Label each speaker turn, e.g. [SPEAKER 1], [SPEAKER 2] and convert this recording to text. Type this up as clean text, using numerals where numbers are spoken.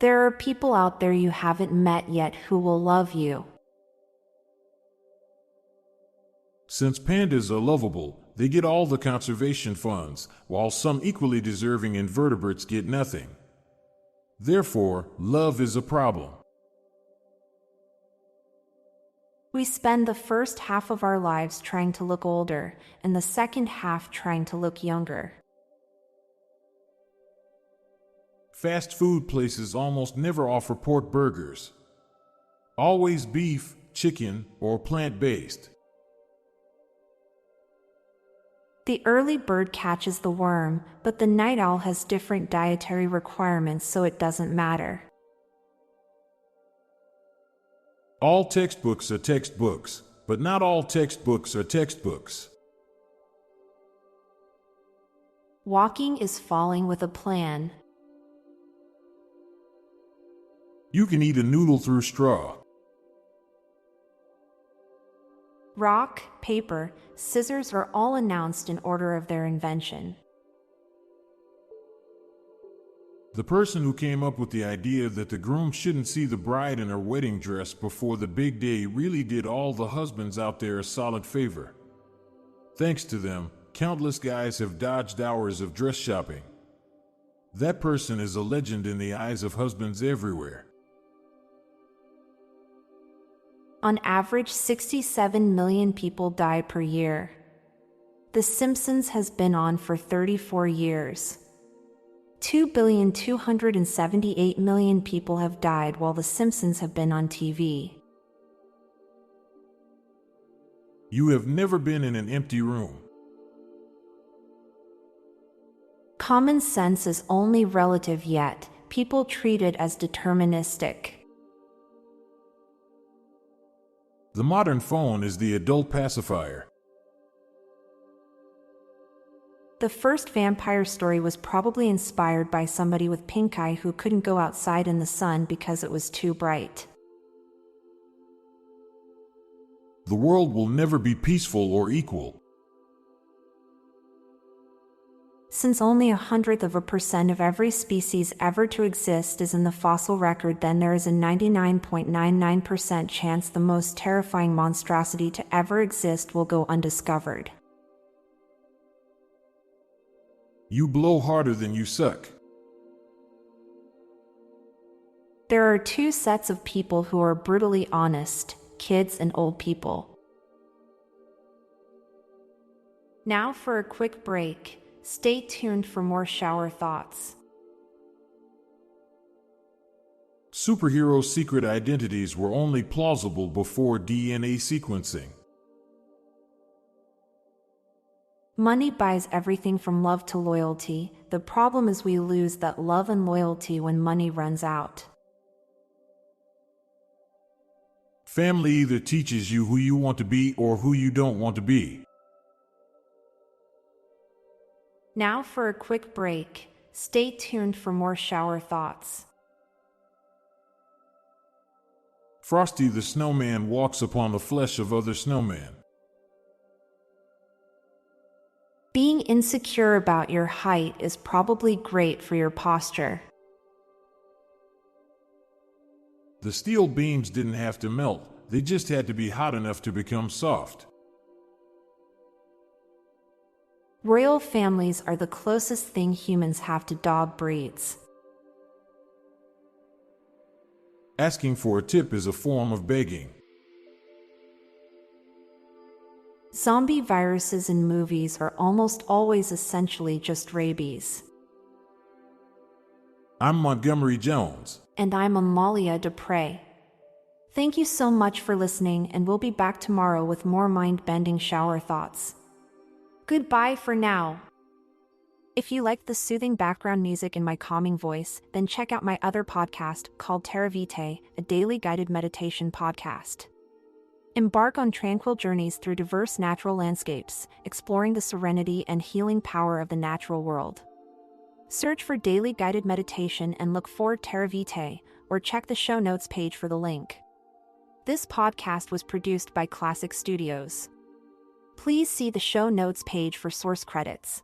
[SPEAKER 1] There are people out there you haven't met yet who will love you.
[SPEAKER 2] Since pandas are lovable, they get all the conservation funds, while some equally deserving invertebrates get nothing. Therefore, love is a problem.
[SPEAKER 1] We spend the first half of our lives trying to look older, and the second half trying to look younger.
[SPEAKER 2] Fast food places almost never offer pork burgers. Always beef, chicken, or plant-based.
[SPEAKER 1] The early bird catches the worm, but the night owl has different dietary requirements, so it doesn't matter.
[SPEAKER 2] All textbooks are textbooks, but not all textbooks are textbooks.
[SPEAKER 1] Walking is falling with a plan.
[SPEAKER 2] You can eat a noodle through straw.
[SPEAKER 1] Rock, paper, scissors are all announced in order of their invention.
[SPEAKER 2] The person who came up with the idea that the groom shouldn't see the bride in her wedding dress before the big day really did all the husbands out there a solid favor. Thanks to them, countless guys have dodged hours of dress shopping. That person is a legend in the eyes of husbands everywhere.
[SPEAKER 1] On average, 67 million people die per year. The Simpsons has been on for 34 years. 2,278,000,000 people have died while The Simpsons have been on TV.
[SPEAKER 2] You have never been in an empty room.
[SPEAKER 1] Common sense is only relative, yet people treat it as deterministic.
[SPEAKER 2] The modern phone is the adult pacifier.
[SPEAKER 1] The first vampire story was probably inspired by somebody with pink eye who couldn't go outside in the sun because it was too bright.
[SPEAKER 2] The world will never be peaceful or equal.
[SPEAKER 1] Since only 0.01% of every species ever to exist is in the fossil record, then there is a 99.99% chance the most terrifying monstrosity to ever exist will go undiscovered.
[SPEAKER 2] You blow harder than you suck.
[SPEAKER 1] There are two sets of people who are brutally honest: kids and old people. Now for a quick break. Stay tuned for more shower thoughts.
[SPEAKER 2] Superhero secret identities were only plausible before DNA sequencing.
[SPEAKER 1] Money buys everything from love to loyalty. The problem is we lose that love and loyalty when money runs out.
[SPEAKER 2] Family either teaches you who you want to be or who you don't want to be.
[SPEAKER 1] Now for a quick break. Stay tuned for more shower thoughts.
[SPEAKER 2] Frosty the Snowman walks upon the flesh of other snowmen.
[SPEAKER 1] Being insecure about your height is probably great for your posture.
[SPEAKER 2] The steel beams didn't have to melt, they just had to be hot enough to become soft.
[SPEAKER 1] Royal families are the closest thing humans have to dog breeds.
[SPEAKER 2] Asking for a tip is a form of begging.
[SPEAKER 1] Zombie viruses in movies are almost always essentially just rabies.
[SPEAKER 2] I'm Montgomery Jones.
[SPEAKER 1] And I'm Amalia Dupre. Thank you so much for listening, and we'll be back tomorrow with more mind-bending shower thoughts. Goodbye for now. If you like the soothing background music in my calming voice, then check out my other podcast called Terra Vitae, a daily guided meditation podcast. Embark on tranquil journeys through diverse natural landscapes, exploring the serenity and healing power of the natural world. Search for Daily Guided Meditation and look for Terra Vitae, or check the show notes page for the link. This podcast was produced by Klassic Studios. Please see the show notes page for source credits.